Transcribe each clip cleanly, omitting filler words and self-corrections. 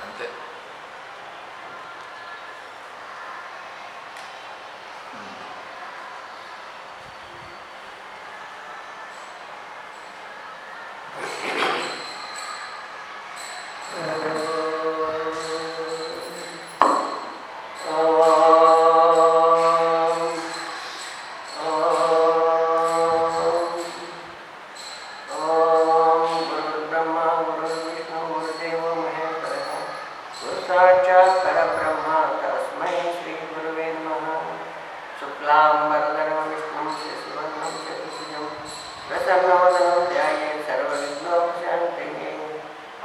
అంతే. సాక్షాత్ పరబ్రహ్మ తస్మై శ్రీ గురువే నమః. శుక్లాంబరధరం విష్ణుం శశివర్ణం చతుర్భుజం ప్రసన్నవదనం ధ్యాయేత్ సర్వవిఘ్నోపశాంతయే.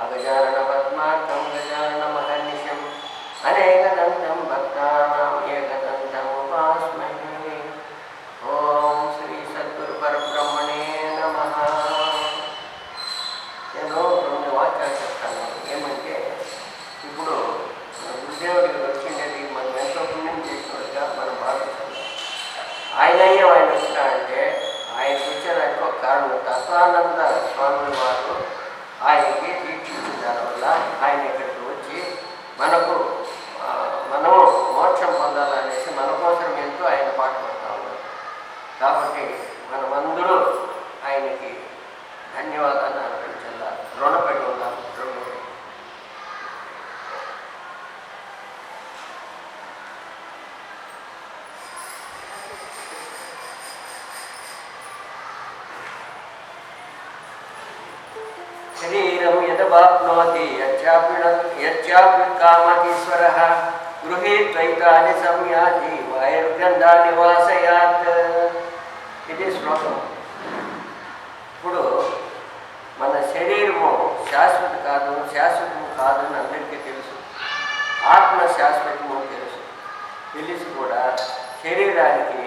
అగజానన పద్మార్కం గజానన మహర్నిశం అనేకదంతం భక్తానాం ఏకదంతం ఉపాస్మహే. ఓం శ్రీ సద్గురు పరబ్రహ్మణే నమః. నేను 2 వాక్యాలు చెప్తాను. ఏమంటే, ఇప్పుడు మన గురుదేవుడికి వచ్చిండేది మనం ఎంతో పుణ్యం చేసినట్టుగా మనం భావిస్తాం. ఆయన వచ్చినాడంటే ఆయనకు వచ్చేదానికి ఒక కారణం. తత్వానంద స్వామి వారు ఆయనకి దీక్షించిన దానివల్ల ఆయన ఇక్కడికి వచ్చి మనకు మనము మోక్షం పొందాలనేసి మన కోసం ఎంతో ఆయన పాటుపడతా ఉన్నారు. కాబట్టి మనమందరూ ఆయనకి ధన్యవాదాలు అర్పించాల, రుణపడి ఉన్నాం. శరీరం యదవాప్నోతి యచ్చాపి కామతీశ్వరః గృహీత్వైతాని సంయాతి వాయుర్గంధాని వాసయాత్. ఇది శ్లోకం. ఇప్పుడు మన శరీరము శాశ్వతం కాదు అని అందరికీ తెలుసు. ఆత్మ శాశ్వతము తెలుసు. తెలిసి కూడా శరీరానికి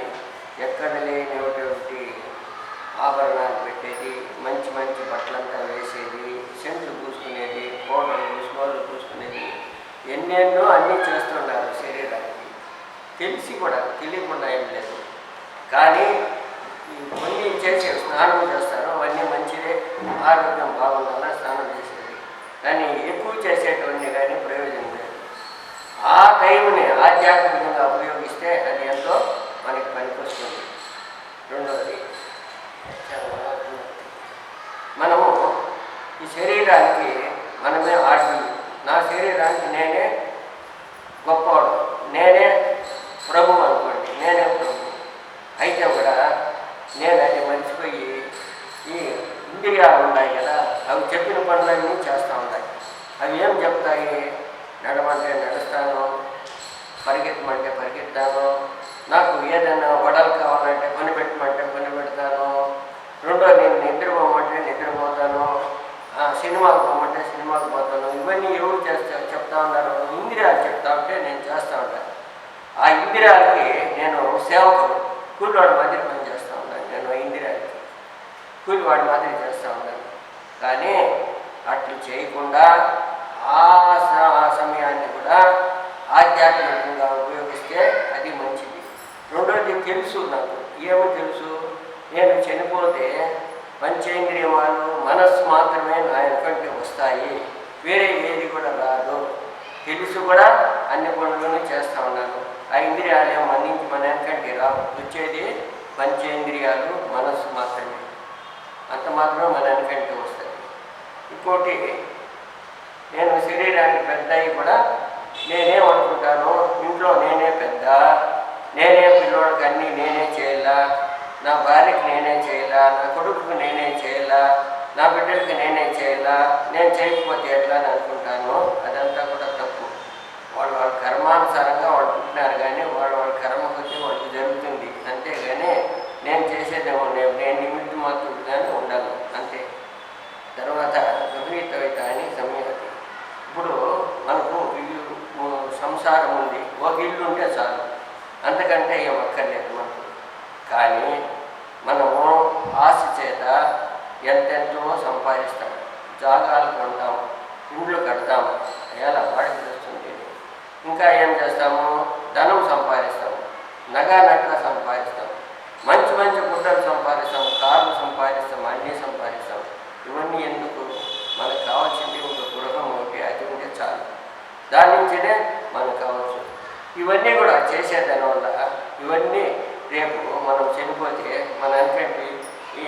ఎక్కడ లేనిటువంటి ఆభరణాలు పెట్టేది, మంచి మంచి బట్టలంతా వేసేది, సెంట్లు పూసుకునేది, పౌడర్లు స్నోలు పూసుకునేది, ఎన్నెన్నో అన్నీ చేస్తున్నారు శరీరానికి. తెలిసి కూడా తెలియకుండా ఏం లేదు. కానీ కొన్ని చేసే స్నానం చేస్తారు, అవన్నీ మంచిదే, ఆరోగ్యం బాగుండాలా స్నానం చేసేది. కానీ ఎక్కువ చేసేటువంటి కానీ ప్రయోజనం లేదు. ఆ టైంని ఆధ్యాత్మికంగా ఉపయోగిస్తే అది ఎంతో మనకి పనికొస్తుంది. రెండవది, మనము ఈ శరీరానికి మనమే ఆశలు. నా శరీరానికి నేనే గొప్పవాడు, నేనే ప్రభు అనుకోండి, నేనే ప్రభు. అయితే కూడా నేను అది మర్చిపోయి ఈ ఇంద్రియాలు ఉన్నాయి కదా, అవి చెప్పిన పనులన్నీ చేస్తూ ఉంటాయి. అవి ఏం చెప్తాయి? నడమంటే నడుస్తాను, పరిగెత్తమంటే పరిగెత్తాను, నాకు ఏదైనా వడలు కావాలంటే కొనిపెట్టమంటే కొనిపెడతాను, రెండో నేను నిద్రపోమంటే నిద్రపోతాను, సినిమాకు పోమంటే సినిమాకు పోతాను. ఇవన్నీ ఎవరు చెప్తా ఉన్నారు? ఇంద్రియాలు చెప్తా ఉంటే నేను చేస్తూ ఉంటాను. ఆ ఇంద్రియాలకి నేను సేవకుడు, కూలివాడి మాదిరి పని చేస్తూ ఉన్నాను. నేను ఇంద్రియాలకి కూలివాడి మాదిరి చేస్తూ ఉన్నాను. కానీ అట్లు చేయకుండా ఆ సమయాన్ని కూడా ఆధ్యాత్మికంగా ఉపయోగిస్తే అది మంచిది. రెండోది తెలుసు, నాకు ఏమో తెలుసు, నేను చనిపోతే పంచేంద్రియమాలు మనస్సు మాత్రమే నా వెనకంటే వస్తాయి, వేరే ఏది కూడా రాదు. తెలుసు కూడా అన్ని పనులను చేస్తూ ఉన్నాను. ఆ ఇంద్రియాలు ఏమో అందించి మన వెనకంటే రావు. వచ్చేది పంచేంద్రియాలు మనస్సు మాత్రమే, అంత మాత్రమే మన వెనకంటే వస్తుంది. ఇంకోటి, నేను శరీరానికి పెద్ద అయి కూడా నేనేమనుకుంటాను, ఇంట్లో నేనే పెద్ద, నేనే పిల్లోడికి అన్నీ నేనే చేయాలా, నా భార్యకి నేనే చేయాలా, నా కొడుకుకి నేనే చేయాలా, నా బిడ్డలకి నేనే చేయాలా, నేను చేయకపోతే ఎట్లా అని అనుకుంటాను. అదంతా కూడా తప్పు. వాళ్ళ కర్మానుసారంగా వాళ్ళు పుట్టినారు, కానీ వాళ్ళ కర్మ కొద్దీ వాళ్ళకి జరుగుతుంది. అంతేగాని నేను చేసేదేమో నేను నిమిత్త మాత్రుడుగానే ఉండాలి, అంతే. తర్వాత గృహీతవైత అని సంయతి. ఇప్పుడు మనకు ఇల్లు సంసారం ఉంది, ఒక ఇల్లు ఉంటే చాలు, అంతకంటే ఏం అక్కర్లేదు మనకు. కానీ మనము ఆశ చేత ఎంతెంతో సంపాదిస్తాం, జాగాలు కొంటాం, ఇండ్లు కడతాం, ఎలా వాడికి వస్తుంది. ఇంకా ఏం చేస్తాము? ధనం సంపాదిస్తాము, నగలు సంపాదిస్తాం, మంచి మంచి గుడ్డలు సంపాదిస్తాం, కార్లు సంపాదిస్తాం, అన్నీ సంపాదిస్తాం. ఇవన్నీ ఎందుకు? మనకు కావాల్సింది ఒక గృహం ఒకటి, అది ఉంటే ఇవన్నీ కూడా చేసేదానివల్ల ఇవన్నీ రేపు మనం చనిపోతే మన అనుకంటే ఈ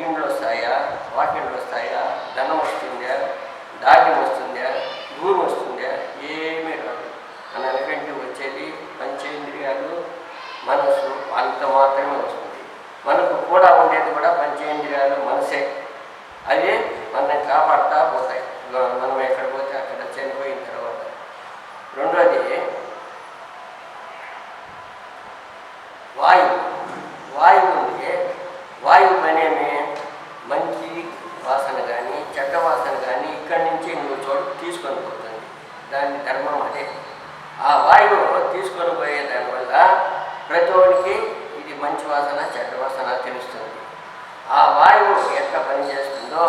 ఇండ్లు వస్తాయా, వాకిండ్లు వస్తాయా, ధనం వస్తుందా, ధాన్యం వస్తుందా, భూమి వస్తుందా, ఏమీ రాదు. మన అనుకంటే వచ్చేది పంచేంద్రియాలు, మనసు, అంత మాత్రమే వస్తుంది. మనకు కూడా ఉండేది కూడా పంచేంద్రియాలు, మనసే. అవి మనల్ని కాపాడుతూ పోతాయి మనం ఎక్కడ పోతే అక్కడ చనిపోయిన తర్వాత. రెండోది వాయువు ఉంది. వాయువు పనేమి మంచి వాసన కానీ చెడ్డ వాసన కానీ ఇక్కడి నుంచి నువ్వు చోటు తీసుకొని పోతుంది. దాని ధర్మం అదే. ఆ వాయువు తీసుకొని పోయే దానివల్ల ప్రతి ఒక్కరికి ఇది మంచి వాసన చెడ్డ వాసన తెలుస్తుంది. ఆ వాయువు ఎట్లా పనిచేస్తుందో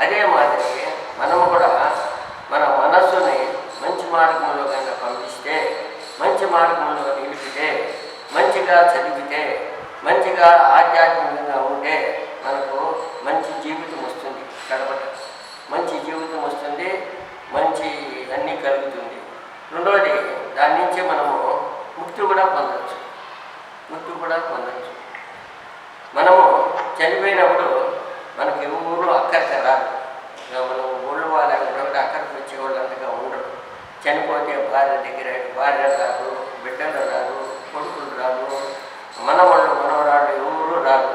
అదే మాదిరి మనము కూడా మన మనస్సుని మంచి మార్గంలో కనుక పంపిస్తే, మంచి మార్గంలో నిలిపితే, మంచిగా చదివితే, మంచిగా ఆధ్యాత్మికంగా ఉంటే మనకు మంచి జీవితం వస్తుంది. గడపట మంచి జీవితం వస్తుంది, మంచి అన్నీ కలుగుతుంది. రెండవది దాని నుంచి మనము ముక్తి కూడా పొందవచ్చు. మనము చనిపోయినప్పుడు మనకి ఎవరు అక్కడికి రాదు. మనం ఊళ్ళో వాళ్ళ అక్కడికి వచ్చేవాళ్ళు అంతగా ఉండరు. చనిపోతే భార్య రాదు, బిడ్డలు రాదు, కొడుకులు రాదు, మనవరాళ్ళు ఎవరు రాదు.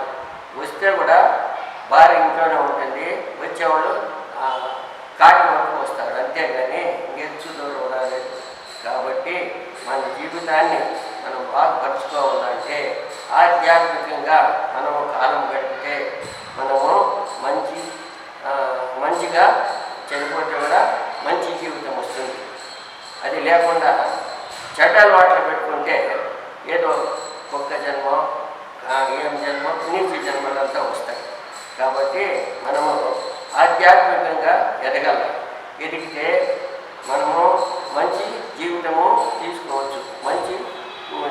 వస్తే కూడా భార్య ఇంట్లోనే ఉంటుంది. వచ్చేవాళ్ళు కాటి వరకు వస్తారు, అంతేగాని గెచ్చు దూరం రాలేదు. కాబట్టి మన జీవితాన్ని మనం బాగుపరుచుకోవాలంటే ఆధ్యాత్మికంగా మనము కాలం గడిపితే మనము మంచిగా చనిపోతే కూడా మంచి జీవితం వస్తుంది. అది లేకుండా చెడ్డ అలవాట్లు పెట్టుకుంటే ఏదో ఒక్క జన్మ, ఏం జన్మ, నీచ జన్మలంతా వస్తాయి. కాబట్టి మనము ఆధ్యాత్మికంగా ఎదిగితే మనము మంచి జీవితము తీసుకోవచ్చు.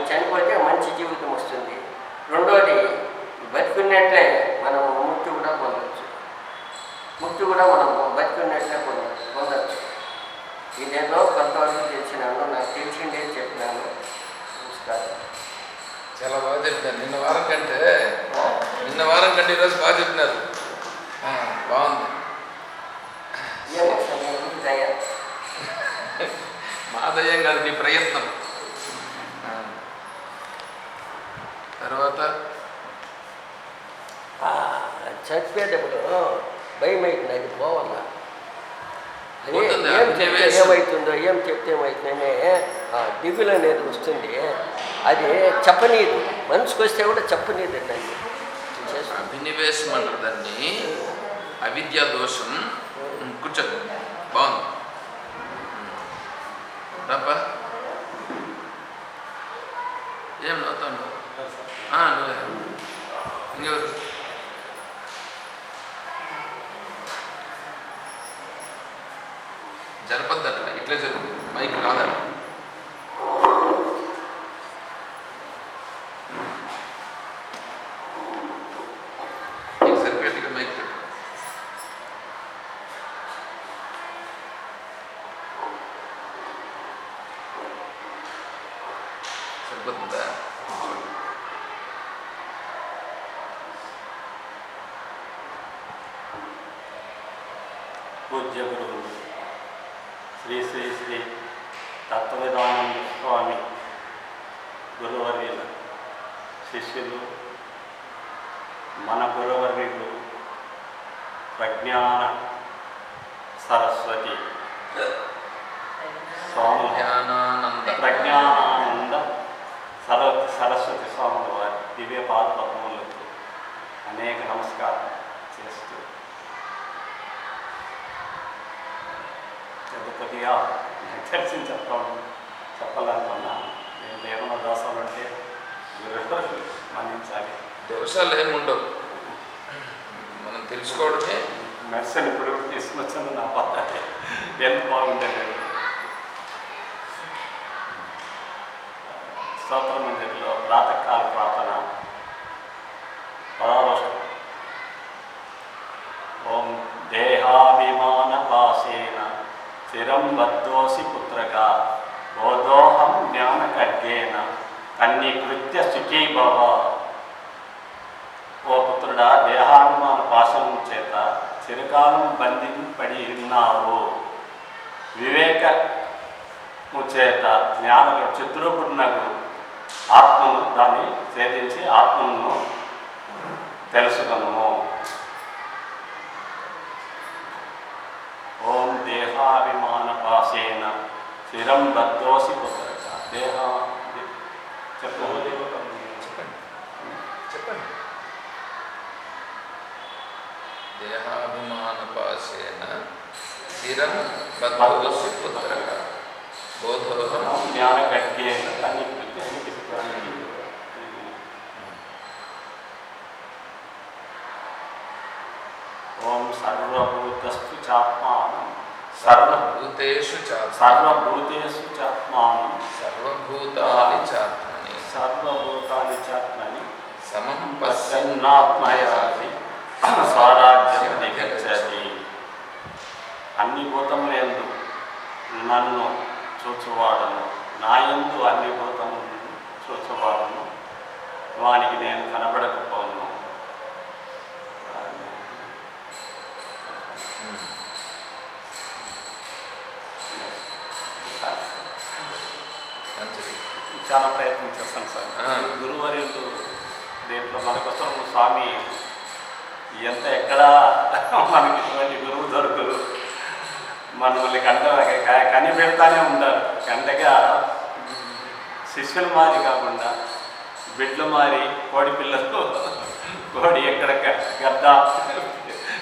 చనిపోతే మంచి జీవితం వస్తుంది. రెండోది బతికున్నట్లే మనము ముక్తి కూడా పొందవచ్చు. మనము బతికున్నట్లే పొందవచ్చు. ఇదేదో కొంతవరకు తెలిసినాను, నాకు తెలిసిందే చెప్పినాను. నమస్కారం. చాలా బాగా చెప్పినారు. నిన్న వారం కంటే ఈరోజు బాగా చెప్పినారు. బాగుంది. మా దయ్యం కాదు, నీ ప్రయత్నం. తర్వాత చచ్చిపోయేటప్పుడు భయం అవుతుంది. అది పోవాలా, ఏమవుతుందో, ఏం చెప్తే ఏమవుతుందనే దిగులు అనేది వస్తుంది. అది చెప్పనీదు, మనసుకు వస్తే కూడా చెప్పనీదు. దాన్ని అభినివేశం అంటారు, దాన్ని అవిద్యా దోషం. కూర్చోండి, బాగుంది. తప్ప ఏం నవ్వుతాను నువ్వే. ఇంకెవరు? జరపద్దు అట్లా, ఇట్లే జరుగుతుంది. మైక్ రాదండి. సరిపోయేట్టుగా మైక్ పెట్టు. సరిపోతుందా? పూజ్య గురువు శ్రీ శ్రీ శ్రీ తత్వవిధానంద స్వామి గురువర్యుల శిష్యులు, మన గురువర్యులు ప్రజ్ఞాన సరస్వతి స్వాములు, ప్రజ్ఞానానంద సరస్వతి స్వాముల వారి దివ్య పాదపద్మములకు అనేక నమస్కారం చేస్తూ కొద్దిగా తెలిసి చెప్పాలనుకున్నాను. నేను ఏమన్నా దోషాలు ఉంటే గురువు మన్నించాలి. దోషాలు ఏమి ఉండవు, మనం తెలుసుకోవడమే. మెడిసిన్ ఇప్పుడు తీసుకొచ్చాను, నా బాధ హెల్త్ బాగుండేది. స్తోత్ర మందిర్లో ప్రాతకాల ప్రార్థన 16 ఓం దేహాభిమాన పాశేన స్థిరం బద్ధోసి పుత్రక బోధోహం జ్ఞానఖడ్గేన కన్యకృత్య సుఖీభవ. ఓ పుత్రుడా, దేహాభిమాన పాశము చేత చిరకాలం బంధింపడి ఉన్నావు. వివేకము చేత జ్ఞాన చిత్రూపుడునకు ఆత్మను దాన్ని ఛేదించి ఆత్మను తెలుసుకును. ఓం దేహాభిమాన పాశేన స్థిరం బద్ధోసి పుత్రక. చెప్పండి చెప్పండి. దేహాభిమాన పాశేన స్థిరం బద్ధోసి పుత్రక బోధోహం జ్ఞానఖడ్గేన ఓం సర్వభూతస్థు చాత్మానం సర్వభూతేషు చాత్మని సర్వభూతేషు చాత్మానం సర్వభూతాని చాత్మని సర్వభూతాని చాత్మని సమం పశ్యన్నాత్మయాది స్వరాజ్యం దిగచ్చతి. అన్ని భూతములందు నన్ను చూచువాడను, నాయందు అన్ని భూతములను చూచువాడను, వానికి నేను కనబడకపోను. మంచిది. చాలా ప్రయత్నం చేస్తాను సార్. గురువర్యులు దీంట్లో మనకోసం స్వామి ఎంత ఎక్కడా మనకి ఇటువంటి గురువు దొరకరు. మనల్ని కనిపెడతానే ఉంటారు. కంటగా శిష్యులు మారి కాకుండా బిడ్డలు మారి కోడి పిల్లలు కోడి ఎక్కడ గద్ద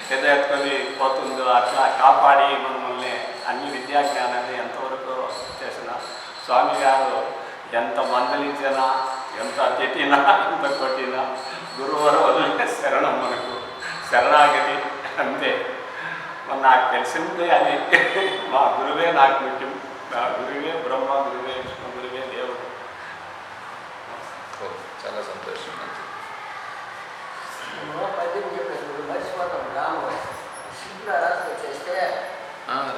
పెద్ద ఎత్తుకొని పోతుందో అట్లా కాపాడి మనల్ని అన్ని విద్యా జ్ఞానాన్ని ఎంతవరకు చేసిన స్వామి గారు ఎంత మందలించినా, ఎంత తిట్టినా, ఎంత కొట్టినా గురువుల వల్లే శరణం, మనకు శరణాగతి అంతే. మరి నాకు తెలిసిందే అది. మా గురువే నాకు ముఖ్యం. నా గురువే బ్రహ్మ, గురువే విష్ణు, గురువే దేవుడు. చాలా సంతోషం. మంచిది.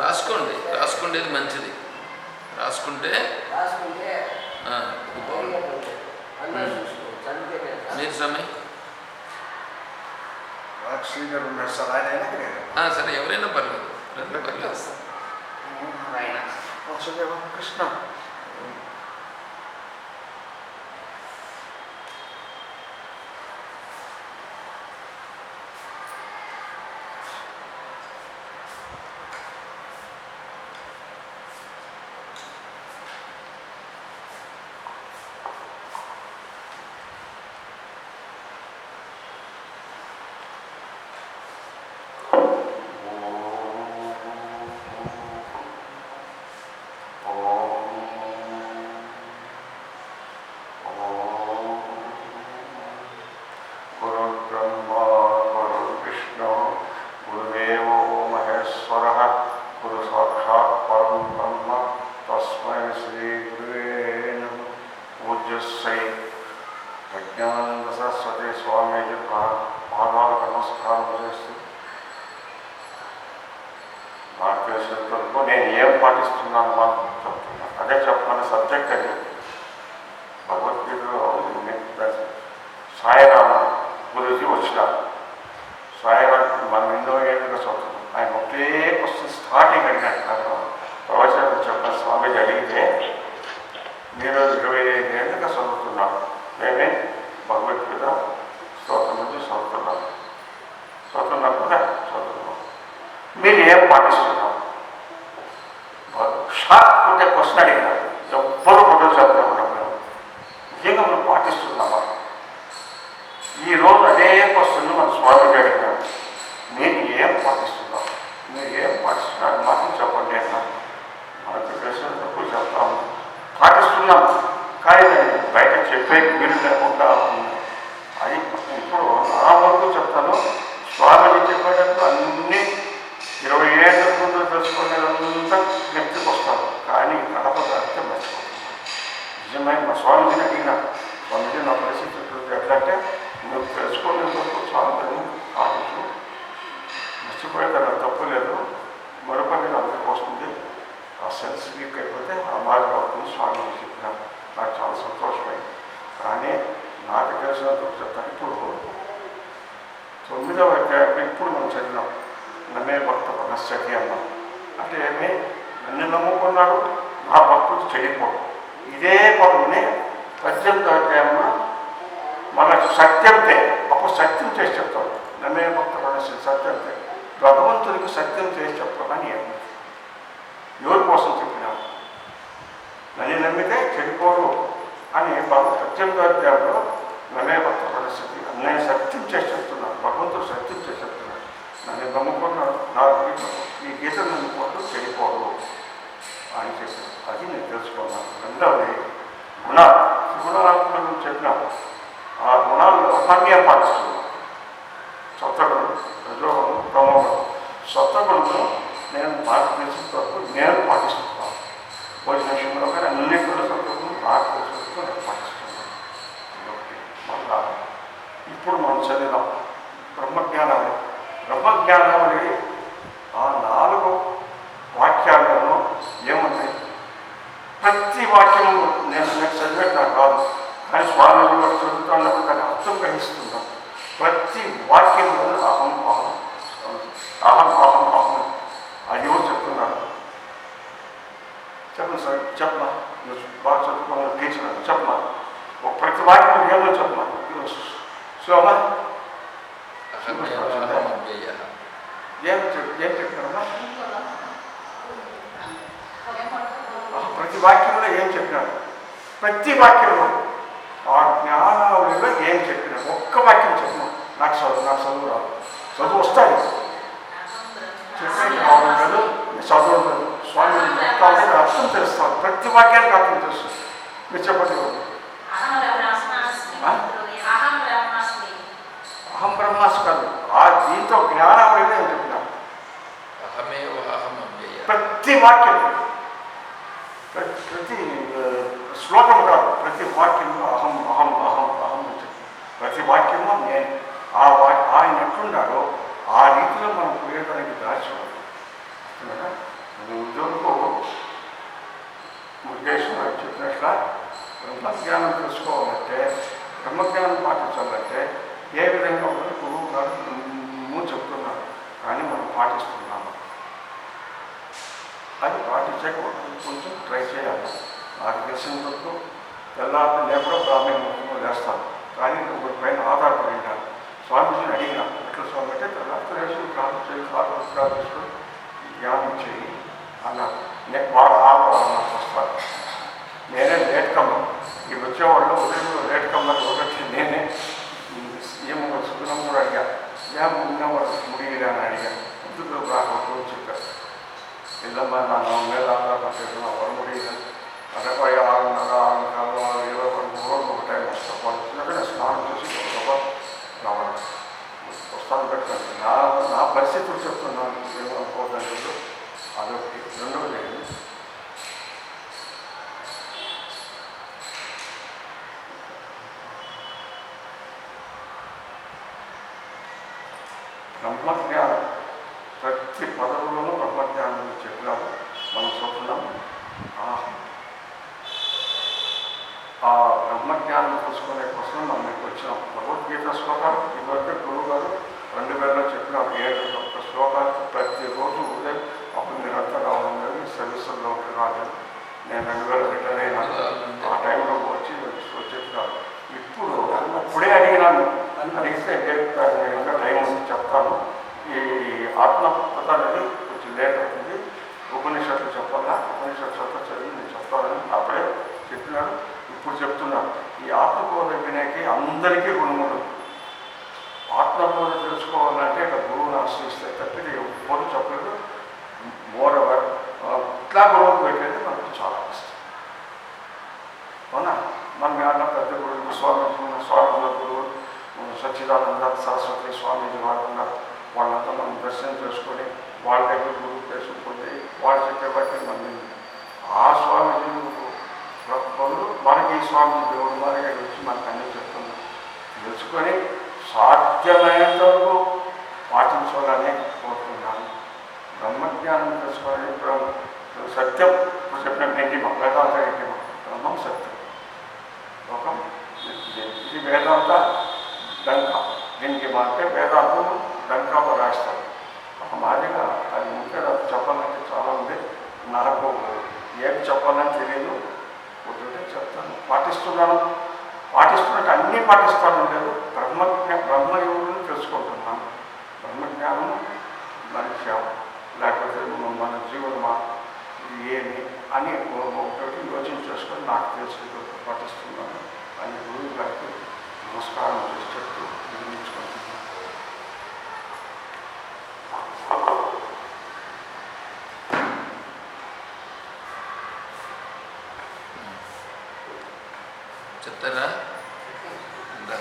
రాసుకోండి, మంచిది. రాసుకుంటే మీరు సమయం సరే, ఎవరైనా పర్లేదు. కృష్ణ ప్రజ్ఞానంద సరస్వతి స్వామీజీ పాదాలకు నమస్కారం చేస్తూ భారతదేశంలో నేను ఏం పాటిస్తున్నాను మాత్రం చెప్తున్నాను. అదే చెప్పమని సబ్జెక్ట్ అది. భగవద్గీతలో సాయిరామ గురించి వచ్చినారు. సాయిరామ్ మనం ఎన్నో ఏళ్ళుగా చదువుతున్నాం. ఆయన ఒకే క్వశ్చన్ స్టార్టింగ్ అడిగినట్టు ప్రవచనం చెప్పిన స్వామీజీ అడిగితే, మీరు 25 ఏళ్ళుగా చదువుతున్నాను, మేమే భగవద్గీత స్తోత్రం నుంచి చదువుతున్నాం కూడా చదువుతున్నాం, మీరు ఏం పాటిస్తున్నాం? షాక్ ఉంటే క్వశ్చన్ అడిగినారు. ఎవ్వరు మొదలు చదువుతున్నాం మేము నిజంగా మనం పాటిస్తున్నామా? ఈరోజు అదే క్వశ్చన్ మన స్వామిజీ అడిగినారు, నేను ఏం పాటిస్తున్నాం, మీరు ఏం పాటిస్తున్నారు మాత్రం చెప్పండి అన్నారు. మనకు తెలిసిన తప్పులు చెప్తాము, పాటిస్తున్నాం, కానీ దాన్ని బయట చెప్పే వీలు లేకుండా ఉంది. అది ఇప్పుడు నా వరకు చెప్తాను. స్వామిజీ చెప్పేటప్పుడు అన్నీ 20 ఏళ్ళ ముందు తెలుసుకునేదంతా వ్యక్తికి వస్తాను, కానీ కడప దాటితే మర్చిపోతున్నాను. నిజమైన మా స్వామిజీని అడిగిన, స్వామిజీ నా పరిస్థితి ఎట్లంటే, నువ్వు తెలుసుకునేందుకు స్వామిని పాటించు, మర్చిపోయేదాన్ని తప్పు లేదు, మరొక పరస్యతి అన్నాం. అంటే ఏమి, నన్ను నమ్ముకున్నాడు, నా భక్తుడు చెడిపోడు. ఇదే పదవుని 18వ అధ్యాయంలో మనకు సత్యంతే, అప్పుడు సత్యం చేసి చెప్తాడు. నమ్మే భక్త పరస్య సత్యంతే, భగవంతుడికి సత్యం చేసి చెప్తాడని ఏమి, ఎవరి కోసం చెప్పినావు? నన్ను నమ్మితే చెడిపోరు అని 18వ అధ్యాయంలో నమ్మే భక్త పరిస్థితి నేను సత్యం చేసి చెప్తున్నాను, భగవంతుడు సత్యం చేసి చెప్తున్నాడు. నన్ను నమ్ముకున్నాడు, నా ఈ గీతను నమ్ముకోవడం చెడిపోరు అని చెప్పాను. అది నేను తెలుసుకున్నాను. రెండవది గుణాలు. గుణాలను చెప్పినాము. ఆ గుణాల్లో అన్నీ పాటిస్తున్నాను. సత్వగుణం, రజోగుణం, తమోగుణం. సత్వగుణంలో నేను భారతదేశం వరకు నేను పాటిస్తున్నాను. భోజన విషయంలో కానీ అన్నింటిలో సత్వగుణం భారతదేశంలో నేను పాటిస్తున్నాను. మళ్ళా ఇప్పుడు మనం చదివినాం బ్రహ్మజ్ఞానాన్ని. బ్రహ్మజ్ఞానాన్ని ఆ 4 వాక్యాలను ఏమున్నాయి? ప్రతి వాక్యము నేను చదివేది నాకు రాదు, కానీ స్వామిజీ వారు చదువుతున్నప్పుడు దాన్ని అర్థం గ్రహిస్తున్నాను. ప్రతి వాక్యంలోనూ అహం అహం అహం అహం అహం అది ఎవరు చెప్తున్నాను? చెప్పండి సార్, చెప్పమా. నువ్వు బాగా చదువుకున్న టీచర్ చెప్పమా. ఒక ప్రతి వాక్యం ఏమో చెప్పమా. శోమా ఏం చెప్పినారమ్మా? ప్రతి వాక్యంలో ఏం చెప్పినారు? ప్రతి వాక్యంలో ఆ జ్ఞానావళిలో ఏం చెప్పినారు? ఒక్క వాక్యం చెప్పినా నాకు చదువు రాదు. చదువు వస్తాయి, చెప్పేది రావడం లేదు, చదువు లేదు. స్వామి చెప్తా ఉంటే అర్థం తెలుస్తాను. ప్రతి వాక్యానికి అర్థం తెలుస్తుంది. మీరు చెప్పండి. అహం బ్రహ్మాస్మి కాదు, ఆ దీంతో జ్ఞానావళిలో ఏం చెప్పినారు? ప్రతి వాక్యం, ప్రతి శ్లోకం కాదు, ప్రతి వాక్యంలో అహం అహం అహం అహం అని చెప్పి ప్రతి వాక్యంలో నేను ఆయన ఎట్లున్నాడో ఆ రీతిలో మనం పోయేదానికి దాచుకోవాలి. ఉద్యోగంలో ఉద్దేశం అని చెప్పినట్లా బ్రహ్మజ్ఞానం తెలుసుకోవాలంటే, బ్రహ్మజ్ఞానం పాటించాలంటే ఏ విధంగా ఉందని గురువు గారు చెప్తున్నారు. కానీ మనం పాటిస్తున్నాము. అది పాటించే కొంచెం ట్రై చేయాలి. నాకు తెలిసిన వరకు తెల్లారి లేకుండా బ్రాహ్మణ ముఖ్యంగా వేస్తాను, కానీ ఒకరి పైన ఆధారపడి ఉంటాను. స్వామీజీని అడిగిన ఎట్లా స్వామి అంటే తెల్లారి ప్రార్థించుకొని ధ్యానం చేయి అన్నారు. నేను వాడు నాకు వస్తాను. నేనే లేట్ కమ్మర్, ఈ వచ్చేవాళ్ళు ఉదయం లేట్ కమ్మర్ ఒకటి నేనే ఏమో సుఖం కూడా అడిగాను. ఏమో ఉన్నవాడు ముడిగిరా అని అడిగాను. ఎందుకు రాకపోతే చెప్పారు. இல்லைம்மா நான் மேலே ஆதாரப்பட்டிருக்கேன், வர முடியல. అరవై 6:30 6:20 20 ఒక టైం వస్తాను. వాళ్ళు వచ్చినాక నేను స్నానం చేసి ఒక రావాలి వస్తాను పెట్టండి. నా పరిస్థితులు చెప్తున్నాను, ఏమనుకోవద్దంటే అదొకటి. రెండవది బ్రహ్మజ్ఞానం. ప్రతి పదవులోనూ బ్రహ్మజ్ఞానం చెప్పినాము. మనం చూస్తున్నాం. ఆ బ్రహ్మజ్ఞానం తెలుసుకునే కోసం మనం మీకు వచ్చినాం. భగవద్గీత శ్లోకాలు ఇదివరకు గురువు గారు 2000లో చెప్పినారు. 7 శ్లోకాలు ప్రతిరోజు ఉదయం. అప్పుడు మీరు అంతా రావాలి, సర్వీసుల్లో రాలేదు. నేను 2000 రిటైర్ అయినాను. ఆ టైంలో వచ్చి చెప్పినారు. ఇప్పుడే అడిగినాను. అడిగితే ఇంకా టైం ఉంది చెప్తాను. ఈ ఆత్మకథ అనేది కొంచెం లేట్ అవుతుంది. ఉపనిషత్తులు చెప్పాలా, ఉపనిషత్తు చదివి నేను చెప్తానని అప్పుడే చెప్పినాడు. ఇప్పుడు చెప్తున్నాను. ఈ ఆత్మబోధ వినేకి అందరికీ గుణములు. ఆత్మబోధ తెలుసుకోవాలంటే ఇక్కడ గురువుని ఆశ్రయిస్తే తప్పితే ఎవరు చెప్పలేదు. మోర్ ఎవర్ ఇట్లా గురువుకు పెట్టేది మనకు చాలా కష్టం. అవునా? మన అన్న పెద్ద గురువు స్వామి గురువు సచ్చిదానంద సరస్వతి స్వామీజీ వాళ్ళు ఉన్నారు. వాళ్ళంతా మనం దర్శనం చేసుకొని వాళ్ళ దగ్గర గురువు చేసుకుని వాళ్ళు చెప్పేవాటి మనం ఆ స్వామీజీ బదులు మనకి ఈ స్వామి దేవుడు వారిగా వచ్చి మనకు అన్నీ చెప్తున్నాం. తెలుసుకొని సాధ్యమైనంత వరకు పాటించాలని కోరుతున్నాను. బ్రహ్మజ్ఞానం తెలుసుకోవాలని సత్యం ఇప్పుడు చెప్పిన ఇంటిమా వేదాంత ఇంటిమా బ్రహ్మం సత్యం, లోకం ఇది వేదాంత డంక. దీనికి అంటే వేదాంతం డంకాలో రాస్తారు. ఒక మాదిరిగా అది ఇంకా నాకు చెప్పాలంటే చాలా ఉంది. నాకు ఏం చెప్పాలని తెలియదు. ఒకటే చెప్తాను, పాటిస్తున్నట్టు అన్నీ పాటిస్తాను లేదు. బ్రహ్మయోగులను తెలుసుకుంటున్నాను. బ్రహ్మజ్ఞానం మనిషి లేకపోతే మన జీవనమా ఏమి అని ఒకటి యోచన చేసుకొని నాకు తెలిసి పాటిస్తున్నాను అని గురువు గారికి నమస్కారం చేసి చెప్తూ నిర్మించుకుంటున్నాను. చెప్తారా? ఇంకా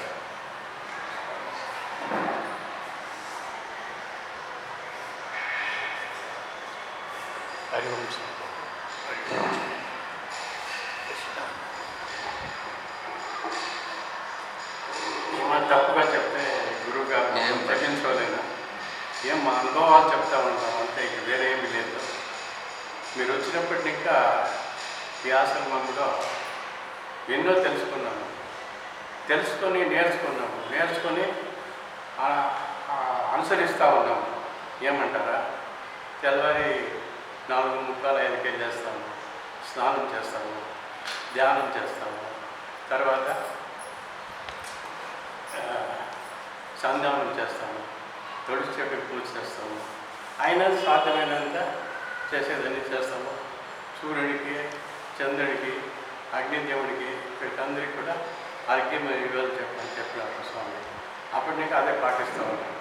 ఏమైనా తప్పుగా చెప్తే గురువు గారు ఏం తగ్గించుకోలేను. ఏం మా అనుభవాలు చెప్తా ఉంటాం అంతే, ఇక వేరే ఏమి లేదు. మీరు వచ్చినప్పటికి ఇంకా ఈ ఆశ్రమంలో ఎన్నో తెలుసుకున్నాము, నేర్చుకొని అనుసరిస్తూ ఉన్నాము. ఏమంటారా, తెల్లవారి 4:45 చేస్తాము, స్నానం చేస్తాము, ధ్యానం చేస్తాము, తర్వాత సంధ్యానం చేస్తాము, తులసి చెట్టుకి పూజ చేస్తాము. అయినా సాధ్యమైనంత చేసేదని చేస్తాము. సూర్యుడికి, చంద్రుడికి, అగ్నిదేవుడికి, వీళ్ళందరికీ కూడా ఆరోగ్యం ఇవ్వాలి చెప్పినారు స్వామి. అప్పటి నుంచి అదే పాటిస్తూ ఉంటాం.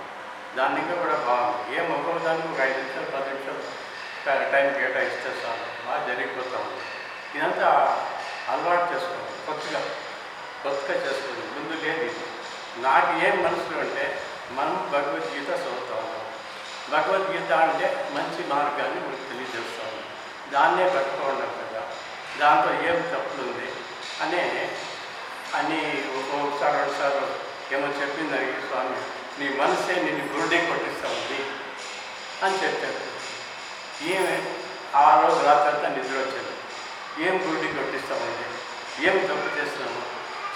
దాన్ని ఇంకా కూడా బాగుంది. ఏం ఒక్కొక్క దానికి ఒక 5 నిమిషాలు 10 నిమిషాలు టైం కేటాయిస్తే చాలు, బాగా జరిగిపోతూ ఉంది. ఇదంతా అలవాటు చేసుకోవాలి, కొత్తగా చేసుకోవాలి. ముందు లేదు. నాకు ఏం మనసులో అంటే మనం భగవద్గీత చదువుతూ ఉన్నాం. భగవద్గీత అంటే మంచి మార్గాన్ని మనకు తెలియజేస్తూ ఉన్నాం. దాన్నే పట్టుకోవడం కదా, దాంట్లో ఏం తప్పులుంది అని ఒక్కొక్కసారి 2 సార్లు ఏమో చెప్పింది స్వామి, నీ మనసే నిన్ను గురుడే కొట్టిస్తూ ఉంది అని చెప్పారు. ఏమే ఆ రోజు రాత్రంతా నిద్ర వచ్చేది. ఏం గురుడి కొట్టిస్తామండి, ఏం తప్పు చేస్తున్నాము,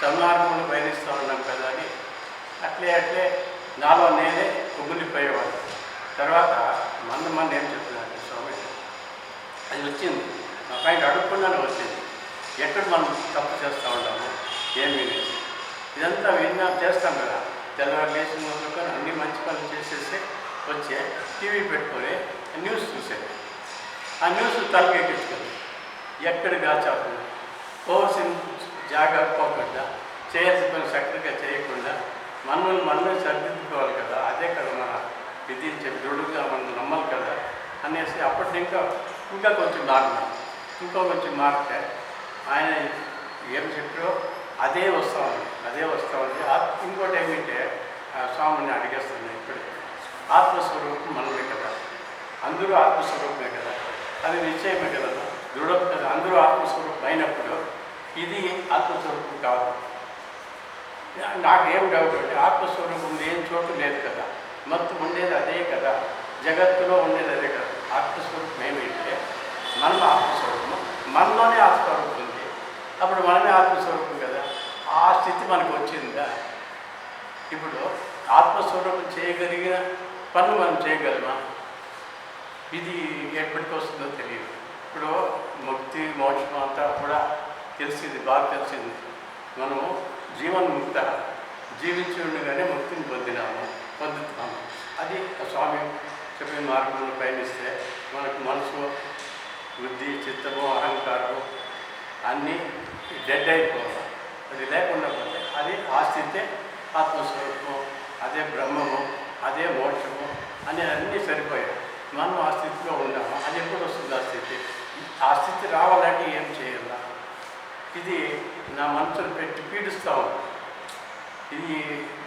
సన్మార్గంలో పయనిస్తూ ఉన్నాం కదా అని అట్లే నాలో నేనే కుమిలిపోయేవాడు. తర్వాత మన ఏం చెప్తున్నాను స్వామి, అది వచ్చింది నా పైన అడుక్కున్నాను, వచ్చింది. ఎక్కడ మనం తప్పు చేస్తూ ఉంటాము ఏమీ లేదు. ఇదంతా చేస్తాం కదా, తెల్లవారు లేచిన మొదలుకొని అన్ని మంచి పనులు చేసేసి వచ్చే టీవీ పెట్టుకొని న్యూస్ చూసేది. ఆ న్యూస్ తలకెక్కించుకొని ఎక్కడ కాచాకుండా పోవాల్సిన జాగ్రత్త పోకుండా చేయాల్సిన పని చక్కగా చేయకుండా మనల్ని సరిదిద్దుకోవాలి కదా, అదే కదా మన విధించే దృఢంగా మనం నమ్మాలి కదా అనేసి అప్పటి ఇంకా కొంచెం కొంచెం మారితే ఆయన ఏం చెప్పారో అదే వస్తామండి. ఇంకోటి ఏమిటంటే స్వామిని అడిగేస్తుంది, ఇప్పుడు ఆత్మస్వరూపం మనమే కదా, అందరూ ఆత్మస్వరూపమే కదా, అది నిశ్చయమే కదా, దృఢం కదా. అందరూ ఆత్మస్వరూపం అయినప్పుడు ఇది ఆత్మస్వరూపం కాదు. నాకేం డౌట్ అంటే ఆత్మస్వరూపం ఏం చోటు లేదు కదా, మొత్తం ఉండేది అదే కదా, జగత్తులో ఉండేది అదే కదా. ఆత్మస్వరూపం ఏమిటంటే మనం ఆత్మస్వరూపం, మనలోనే ఆత్మస్వరూపం ఉంది. అప్పుడు మనమే ఆత్మస్వరూపం కదా, ఆ స్థితి మనకు వచ్చిందా? ఇప్పుడు ఆత్మస్వరూపం చేయగలిగిన పనులు మనం చేయగలమా? ఇది ఎప్పటికి వస్తుందో తెలియదు. ఇప్పుడు ముక్తి మోక్షం అంతా కూడా తెలిసింది, బాగా తెలిసింది. మనము జీవన్ముక్త జీవించి ఉండగానే ముక్తిని పొందుతున్నాము. అది స్వామి చెప్పిన మార్గంలో పయనిస్తే మనకు మనసు, బుద్ధి, చిత్తము, అహంకారము అన్నీ డెడ్ అయిపోవాలి. అది లేకుండా పోతే అది ఆ స్థితే ఆత్మస్వరూపము, అదే బ్రహ్మము, అదే మోక్షము అని అన్నీ సరిపోయాయి. మనం ఆ స్థితిలో ఉన్నాము. అది ఎప్పుడు వస్తుంది ఆ స్థితి? ఆ స్థితి రావాలంటే ఏం చేయాలా? ఇది నా మనసును పెట్టి పీడిస్తూ ఉంది. ఇది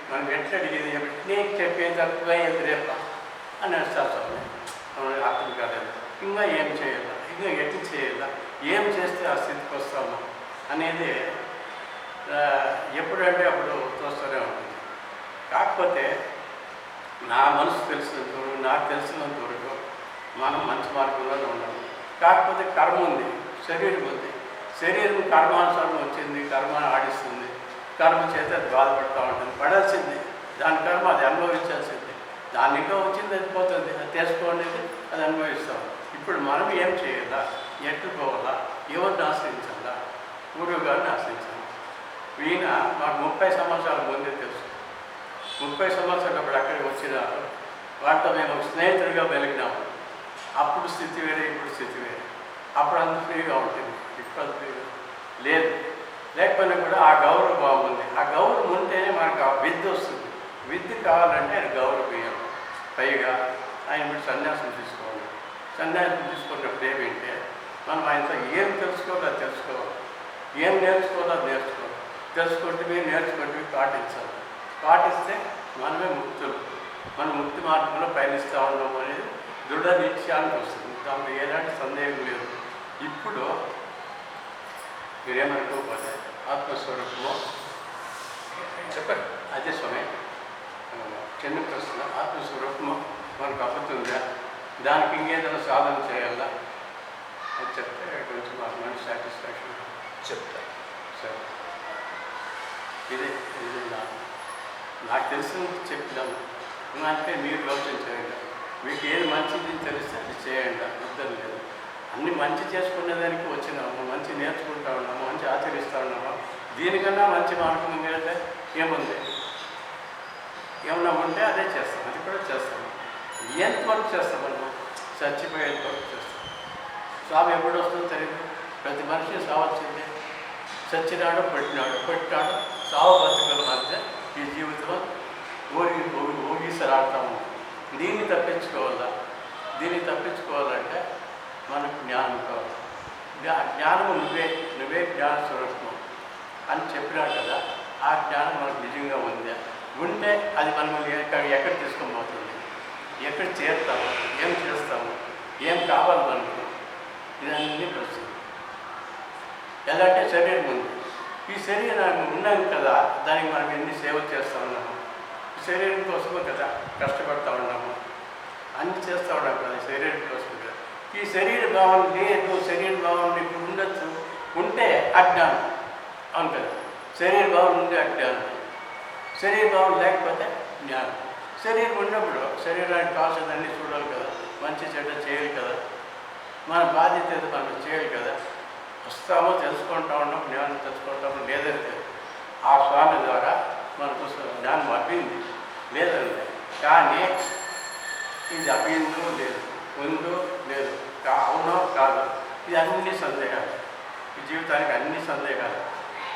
మనం ఎట్లా అడిగేది, నేను చెప్పేది అర్థమయ్యేది రేప అని వేస్తారు అర్థం కాలేదు. ఇంకా ఏం చేయాలా, ఇంకా ఎట్లా చేయాలా, ఏం చేస్తే ఆ స్థితికి వస్తాము అనేది ఎప్పుడంటే అప్పుడు చూస్తూనే ఉంటుంది. కాకపోతే నా మనసు తెలిసినంత వరకు, నాకు తెలిసినంత వరకు మనం మంచి మార్గంలోనే ఉన్నాము. కాకపోతే కర్మ ఉంది, శరీరం ఉంది. శరీరం కర్మానుసారం వచ్చింది, కర్మ ఆడిస్తుంది, కర్మ చేత అది బాధపడుతూ ఉంటుంది. పడాల్సింది, దాని కర్మ అది అనుభవించాల్సింది. దాని ఇంకా వచ్చింది అది పోతుంది, అది తెలుసుకోండి, అది అనుభవిస్తాం. ఇప్పుడు మనం ఏం చేయాలా, ఎట్లు పోవాలా, ఎవరిని ఆశ్రయించాలా? గురువు గారిని ఆశ్రయించాలి. ఈయన మాకు 30 సంవత్సరాల ముందే తెలుసు. 30 సంవత్సరాలు అప్పుడు అక్కడికి వచ్చినారు. వాటితో మేము స్నేహితుడిగా వెలిగినాము. అప్పుడు స్థితి వేరే, ఇప్పుడు స్థితి వేరే. అప్పుడు అంత ఫ్రీగా ఉంటుంది, ఇప్పుడు ఫ్రీగా లేదు. లేకపోయినా కూడా ఆ గౌరవం బాగుంది. ఆ గౌరవం ఉంటేనే మనకు ఆ విద్య వస్తుంది. విద్య కావాలంటే ఆయన గౌరవం. పైగా ఆయన ఇప్పుడు సన్యాసం తీసుకోవాలి. సన్యాసం తీసుకున్నప్పుడు ఏమింటే మనం ఆయనతో ఏం తెలుసుకోవాలో అది తెలుసుకోవాలి, ఏం నేర్చుకోవాలో అది నేర్చుకోవాలి. తెలుసుకుంటే నేర్చుకుంటే పాటించాలి. పాటిస్తే మనమే ముక్తులు. మనం ముక్తి మార్గంలో పయనిస్తూ ఉన్నాం అనేది దృఢ నిశ్చయానికి వస్తుంది. దాంట్లో ఎలాంటి సందేహం లేదు. ఇప్పుడు మీరేమనుకోకపోతే ఆత్మస్వరూపము చెప్పండి. అదే స్వామి చిన్న ప్రశ్న. ఆత్మస్వరూపము మనకు అబ్బుతుందా, దానికి ఇంకేదైనా సాధన చేయాలా అని చెప్తే కొంచెం మాకు మంచి సాటిస్ఫాక్షన్ చెప్తాను. సరే, ఇది నాకు తెలిసిన చెప్పినాము. అంటే మీరు యోచన చేయండి. మీకు ఏది మంచిది తెలిస్తే అది చేయండి, ఇద్దరు లేదు. అన్ని మంచి చేసుకునేదానికి వచ్చినాము, మంచి నేర్చుకుంటా ఉన్నాము, మంచి ఆచరిస్తూ ఉన్నాము. దీనికన్నా మంచి మార్గం ఇంకంటే ఏముంది? ఏమన్నా ఉంటే అదే చేస్తాం, అది కూడా చేస్తాము. ఎంతవరకు చేస్తాం మనం? చచ్చిపోయేంత వరకు చేస్తాం. స్వామి ఎప్పుడు వస్తుందో తెలియదు. ప్రతి మనిషిని సావచ్చింది. చచ్చినాడు, పెట్టినాడు సావు బతుకుల మధ్య ఈ జీవితంలో ఊగిసలాడతాము. దీన్ని తప్పించుకోవాలంటే మనకు జ్ఞానం కావాలి. జ్ఞానము నువ్వే జ్ఞాన స్వరూపం అని చెప్పినాడు కదా. ఆ జ్ఞానం మనకు నిజంగా ఉంటే అది మనం ఎక్కడ తీసుకొని పోతుంది, ఎక్కడ చేరుతాము, ఏం చేస్తాము, ఏం కావాలి మనకు, ఇదన్నీ ప్రశ్న. ఎలా అంటే శరీరం ఉంది. ఈ శరీరాన్ని ఉన్నాం కదా, దానికి మనం ఎన్ని సేవలు చేస్తూ ఉన్నాము. శరీరం కోసమే కదా కష్టపడుతూ ఉన్నాము, అన్ని చేస్తూ ఉన్నాం కదా శరీరం కోసం కదా. ఈ శరీర భావం లేదు, శరీర భావం ఇప్పుడు ఉండొచ్చు, ఉంటే అజ్ఞానం. అవును కదా, శరీర భావం ఉంటే అజ్ఞానం, శరీర భావం లేకపోతే జ్ఞానం. శరీరం ఉన్నప్పుడు శరీరానికి కావాల్సిందన్నీ చూడాలి కదా, మంచి చెడ్డ చేయాలి కదా, మన బాధ్యత ఏదో మనం చేయాలి కదా. వస్తామో తెలుసుకుంటా ఉన్నాం, జ్ఞానం తెలుసుకుంటామో లేదంటే ఆ స్వామి ద్వారా మనకు జ్ఞానం అబ్బింది లేదంటే. కానీ ఇది అబ్బిందో లేదు, ఉందో లేదు, అవునో కాదు, ఇది అన్ని సందేహాలు. ఈ జీవితానికి అన్ని సందేహాలు.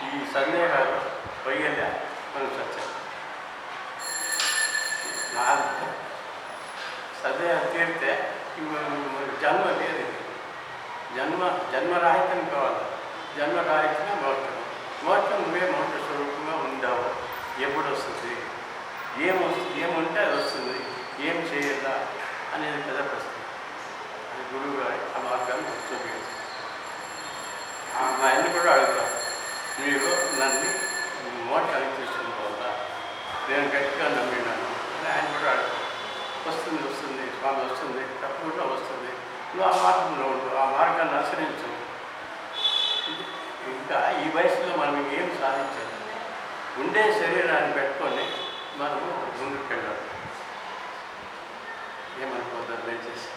ఈ సందేహాలు పోయేలా మనం సత్యం. నా సందేహాలు తీరితే జన్మ లేదు. జన్మరాహితం కావాలి. జన్మరాహితమే మోక్షం. మోక్షం నువ్వే మోక్ష స్వరూపంగా ఉండావు. ఎప్పుడు వస్తుంది, ఏముంటే అది వస్తుంది, ఏం చేయాలా అనేది పెద్ద ప్రశ్న. అది గురువు గారి ఆ మార్గాన్ని చూపించారు. మా అన్ని కూడా అడుగుతారు, మీరు నన్ను మోక్షానికి తీసుకుని పోవాలా, నేను గట్టిగా నమ్మినాను అని ఆయన కూడా అడుగుతారు. వస్తుంది స్వామి వస్తుంది, తప్పకుండా వస్తుంది. నువ్వు ఆ మార్గంలో ఉండు, ఆ మార్గాన్ని అనుసరించు. ఇంకా ఈ వయసులో మనం ఏం సాధించాలి? ఉండే శరీరాన్ని పెట్టుకొని మనము ముందుకు వెళ్ళాలి. ఏమనుకోవద్దు దయచేసి.